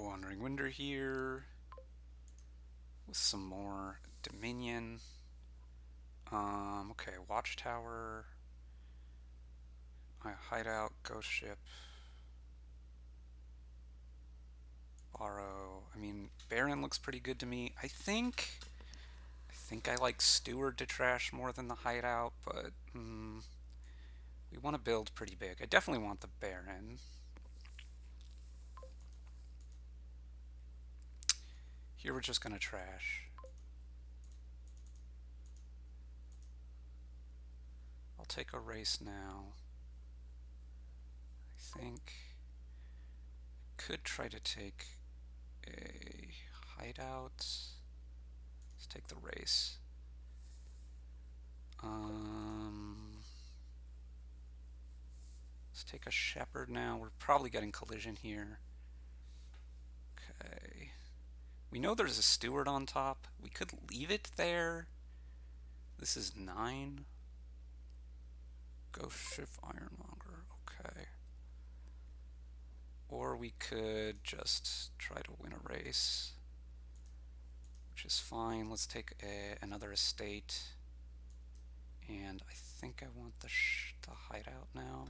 Wandering Winder here with some more Dominion. Okay, Watchtower, my hideout, ghost ship, borrow. I mean, Baron looks pretty good to me. I think I like Steward to trash more than the hideout, but we want to build pretty big. I definitely want the Baron. Here we're just gonna trash. I'll take a race now. I think I could try to take a hideout. Let's take the race. Let's take a shepherd now. We're probably getting collision here. Okay. We know there's a steward on top. We could leave it there. This is 9. Ghost ship ironmonger. Okay. Or we could just try to win a race, which is fine. Let's take another estate. And I think I want the hideout now.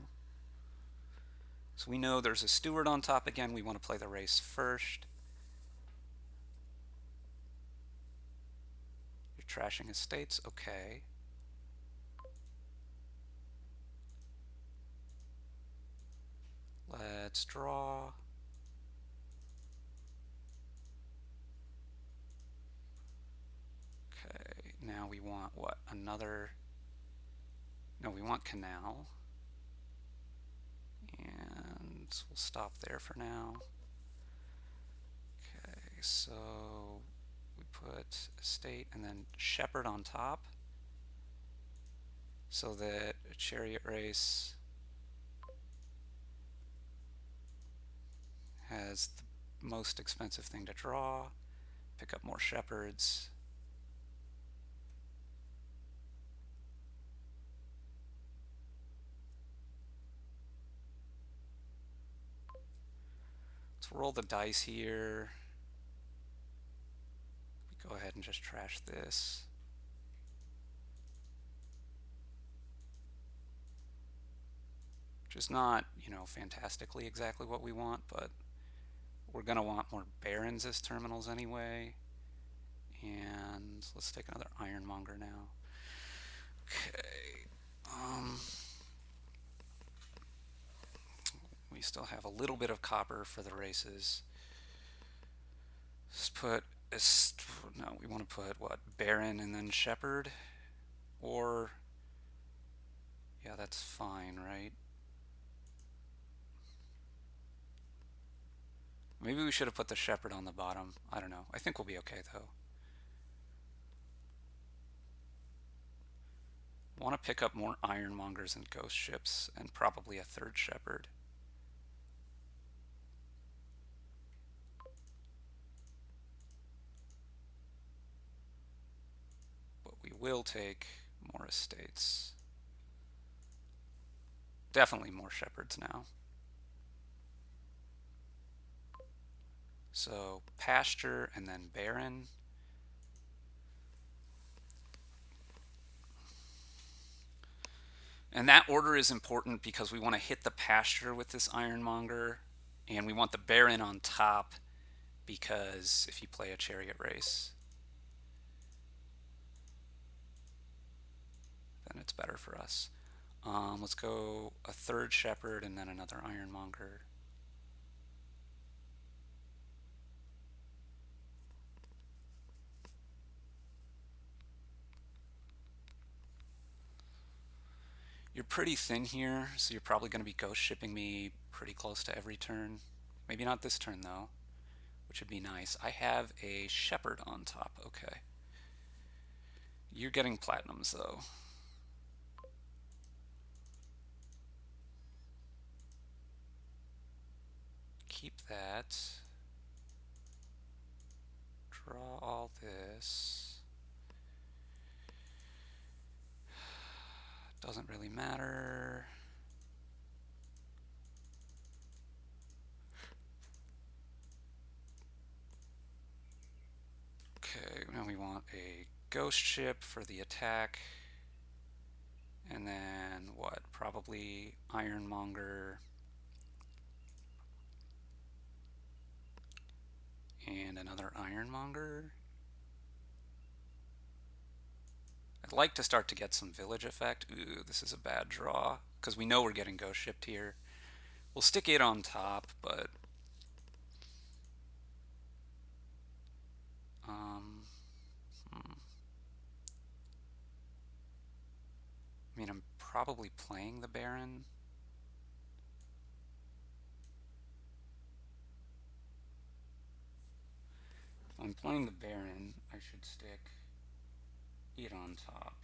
So we know there's a steward on top again. We want to play the race first. You're trashing estates. Okay. Let's draw. Okay, now we want what? Another. No, we want canal. And we'll stop there for now. Okay, so we put estate and then shepherd on top so that a chariot race has the most expensive thing to draw, pick up more shepherds. Let's roll the dice here. We go ahead and just trash this. Which is not, fantastically exactly what we want, but we're going to want more barons as terminals anyway. And let's take another ironmonger now. Okay. We still have a little bit of copper for the races. Let's put no, we want to put what? Baron and then shepherd? Or yeah, that's fine, right? Maybe we should have put the shepherd on the bottom. I don't know. I think we'll be okay though. Want to pick up more ironmongers and ghost ships and probably a third shepherd. But we will take more estates. Definitely more shepherds now. So pasture and then barren. And that order is important because we want to hit the pasture with this ironmonger, and we want the baron on top because if you play a chariot race, then it's better for us. Let's go a third shepherd and then another ironmonger. You're pretty thin here, so you're probably going to be ghost shipping me pretty close to every turn. Maybe not this turn though, which would be nice. I have a shepherd on top. Okay. You're getting platinums though. Keep that. Draw all this. Doesn't really matter. we want a ghost ship for the attack. And then what? Probably Ironmonger. And another Ironmonger. I'd like to start to get some village effect. Ooh, this is a bad draw, because we know we're getting ghost shipped here. We'll stick it on top, but I mean, I'm probably playing the Baron. If I'm playing the Baron, I should stick it on top.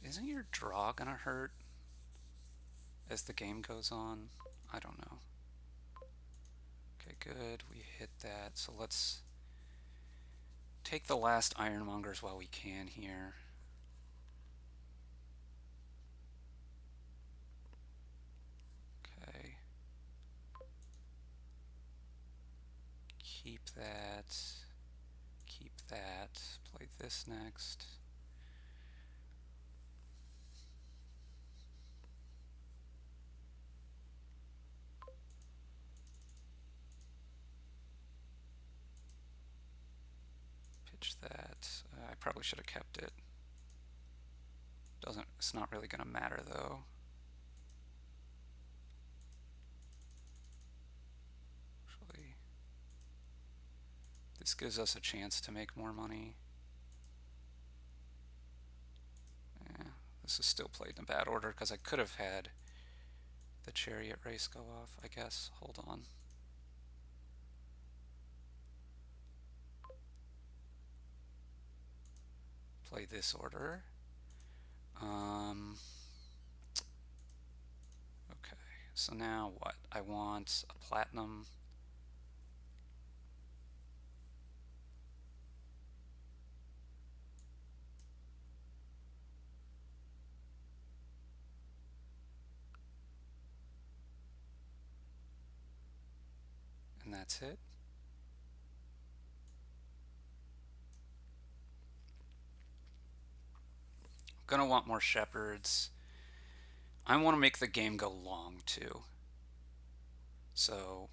Isn't your draw gonna hurt as the game goes on? I don't know. Okay, good. We hit that. So let's take the last Ironmongers while we can here. Okay. Keep that. Keep that. Play this next. Pitch that. I probably should have kept it. It's not really gonna matter though. Actually, this gives us a chance to make more money. This is still played in a bad order because I could have had the chariot race go off, I guess. Hold on. Play this order. Okay, so now what? I want a platinum. And that's it. I'm gonna want more shepherds. I want to make the game go long too. So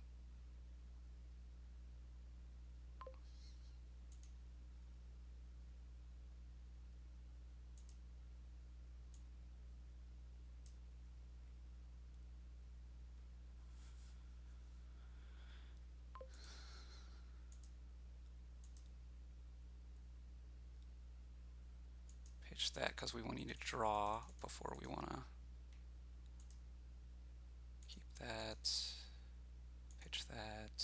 pitch that because we need to draw before we want to keep that. Pitch that.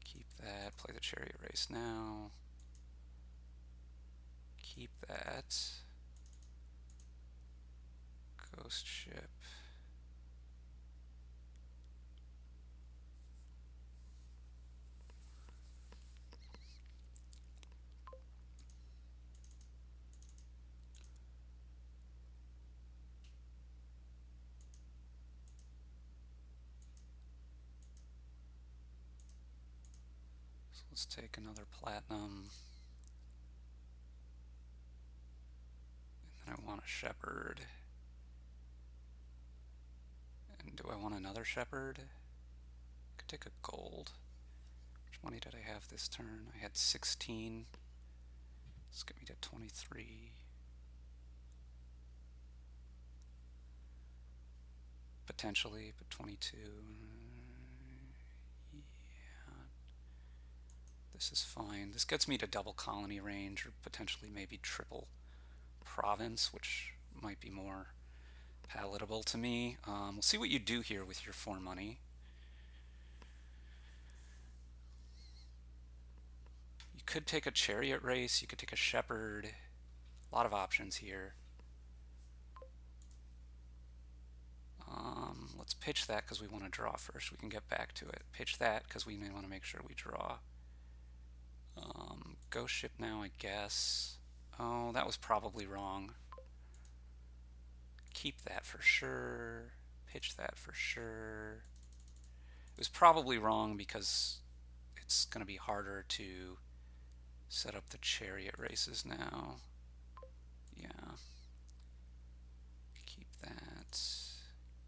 Keep that. Play the chariot race now. Keep that. Ghost ship. So let's take another platinum. And then I want a shepherd. And do I want another shepherd? I could take a gold. How much money did I have this turn? I had 16. Let's get me to 23. Potentially, but 22. Yeah. This is fine. This gets me to double colony range, or potentially maybe triple province, which might be more palatable to me. We'll see what you do here with your 4 money. You could take a chariot race, you could take a shepherd. A lot of options here. let's pitch that because we want to draw first. We can get back to it. Pitch that because we may want to make sure we draw. Go ship now, I guess. Oh, that was probably wrong. Keep that for sure. Pitch that for sure. It was probably wrong because it's going to be harder to set up the chariot races now. Yeah. Keep that.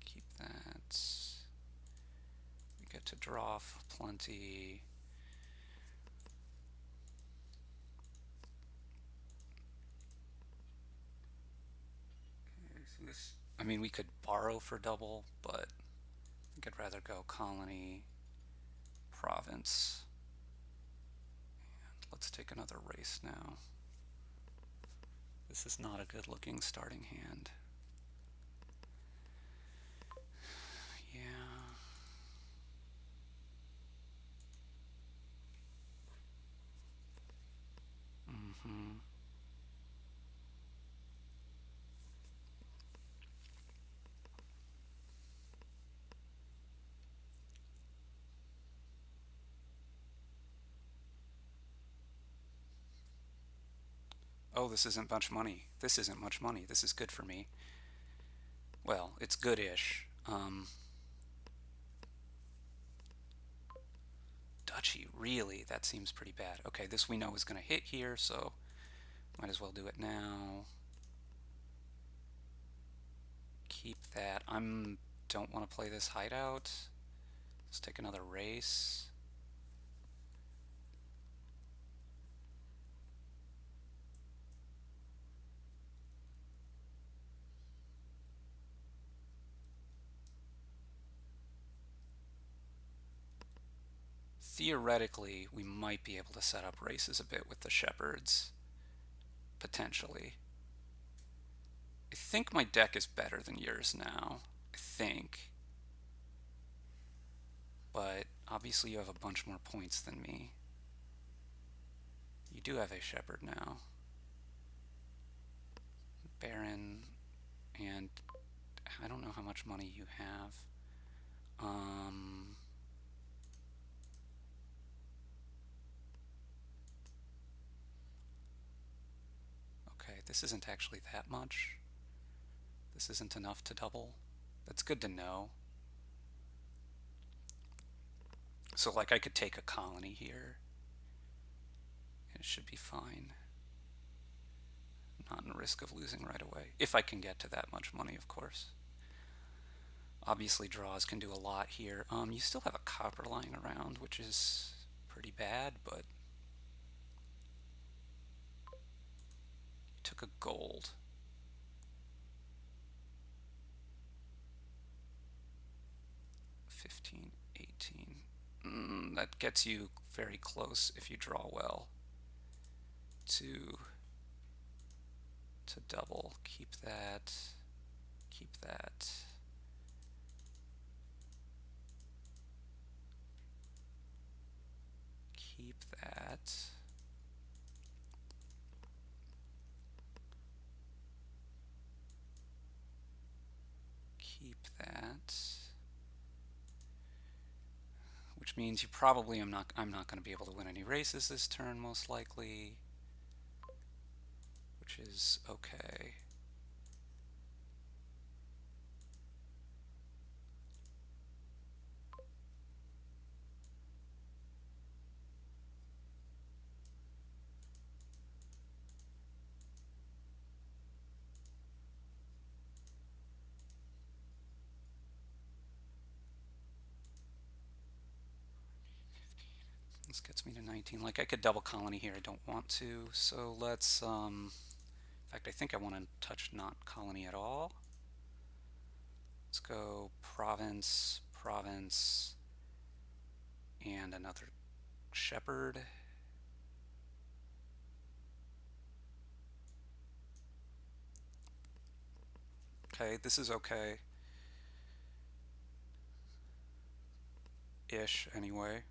Keep that. We get to draw plenty. Okay, so this, I mean, we could borrow for double, but I think I'd rather go colony, province. And let's take another race now. This is not a good looking starting hand. Yeah. Mm-hmm. Oh, this isn't much money. This isn't much money. This is good for me. Well, it's good-ish. Duchy, really? That seems pretty bad. Okay, this we know is going to hit here, so might as well do it now. Keep that. Don't want to play this hideout. Let's take another race. Theoretically, we might be able to set up races a bit with the shepherds. Potentially. I think my deck is better than yours now. I think. But obviously you have a bunch more points than me. You do have a shepherd now. Baron, and I don't know how much money you have. Okay, this isn't actually that much. This isn't enough to double. That's good to know. So like I could take a colony here. It should be fine. Not in risk of losing right away. If I can get to that much money, of course. Obviously draws can do a lot here. You still have a copper lying around, which is pretty bad, but you took a gold. 15, 18. That gets you very close if you draw well to double. Keep that. Keep that. Keep that. Keep that. Which means you probably I'm not going to be able to win any races this turn, most likely. Which is okay. This gets me to 19. Like I could double colony here, I don't want to. So let's, in fact, I think I want to touch not colony at all. Let's go province, province, and another shepherd. Okay, this is okay. Ish, anyway.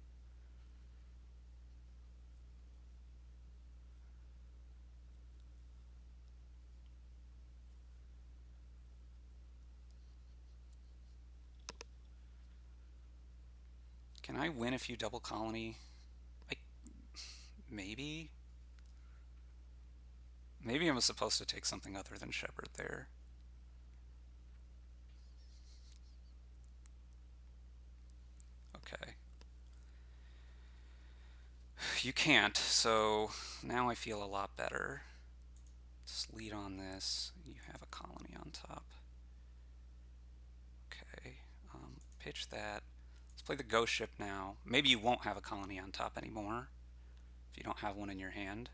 Can I win if you double colony? I, maybe? Maybe I was supposed to take something other than shepherd there. Okay. You can't, so now I feel a lot better. Just lead on this. You have a colony on top. Okay. Pitch that. Let's play the ghost ship now. Maybe you won't have a colony on top anymore if you don't have one in your hand.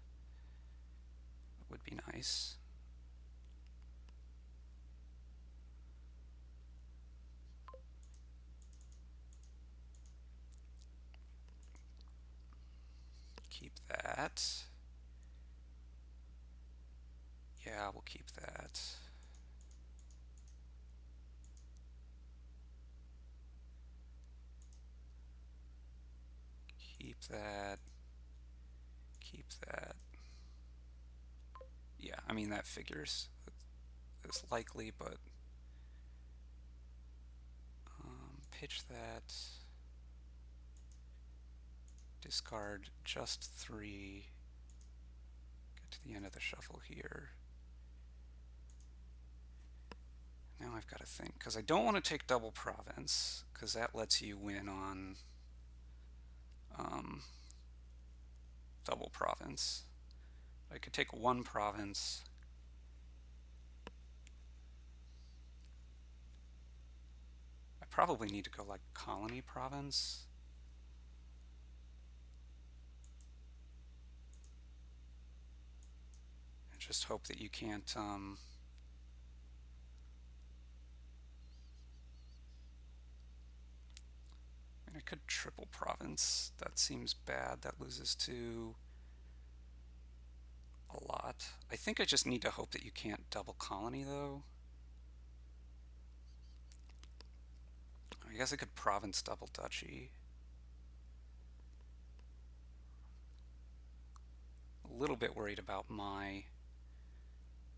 It would be nice. Keep that. Yeah, we'll keep that. Keep that. Keep that. Yeah, I mean, that figures. It's likely, but pitch that. Discard just 3. Get to the end of the shuffle here. Now I've got to think, because I don't want to take double province, because that lets you win on double province. I could take one province. I probably need to go like colony province. And just hope that you can't I could triple province. That seems bad. That loses to a lot. I think I just need to hope that you can't double colony, though. I guess I could province double duchy. A little bit worried about my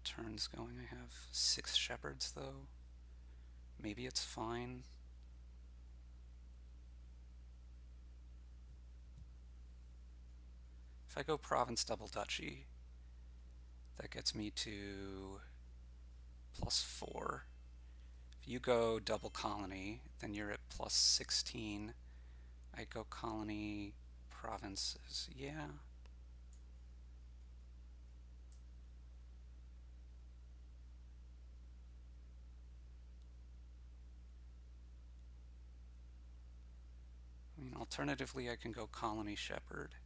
turns going. I have 6 shepherds, though. Maybe it's fine. If I go province double duchy, that gets me to +4. If you go double colony, then you're at +16. I go colony provinces. Yeah. I mean, alternatively, I can go colony shepherd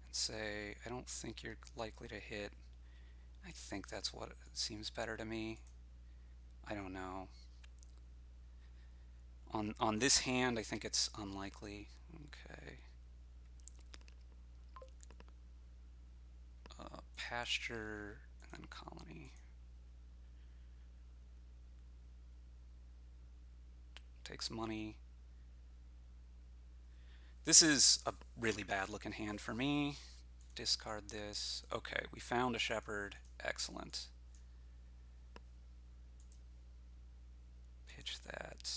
and say, I don't think you're likely to hit. I think that's what seems better to me. I don't know. On this hand, I think it's unlikely. Okay. Pasture and then colony. Takes money. This is a really bad looking hand for me. Discard this. Okay, we found a shepherd. Excellent. Pitch that.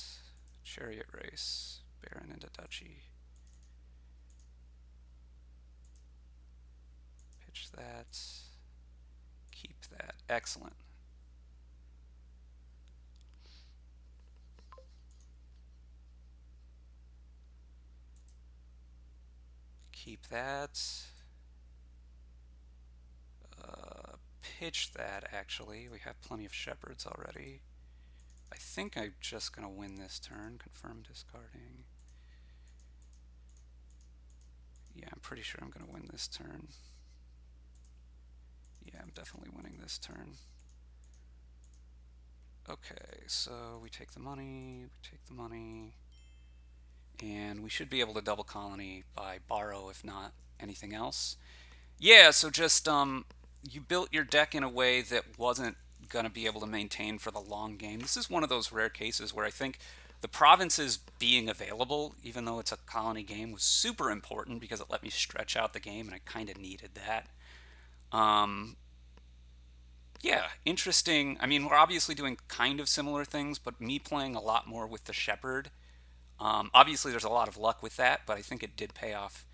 Chariot race. Baron into duchy. Pitch that. Keep that. Excellent. Keep that. Pitch that, actually. We have plenty of shepherds already. I think I'm just going to win this turn. Confirm discarding. Yeah, I'm pretty sure I'm going to win this turn. Yeah, I'm definitely winning this turn. Okay, so we take the money, and we should be able to double colony by borrow, if not anything else. Yeah, so just you built your deck in a way that wasn't going to be able to maintain for the long game. This is one of those rare cases where I think the provinces being available, even though it's a colony game, was super important because it let me stretch out the game, and I kind of needed that. Yeah, interesting. I mean, we're obviously doing kind of similar things, but me playing a lot more with the shepherd Obviously, there's a lot of luck with that, but I think it did pay off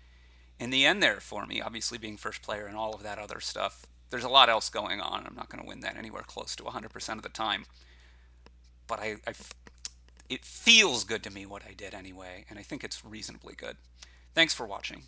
in the end there for me. Obviously, being first player and all of that other stuff. There's a lot else going on. I'm not going to win that anywhere close to 100% of the time. But it feels good to me what I did anyway, and I think it's reasonably good. Thanks for watching.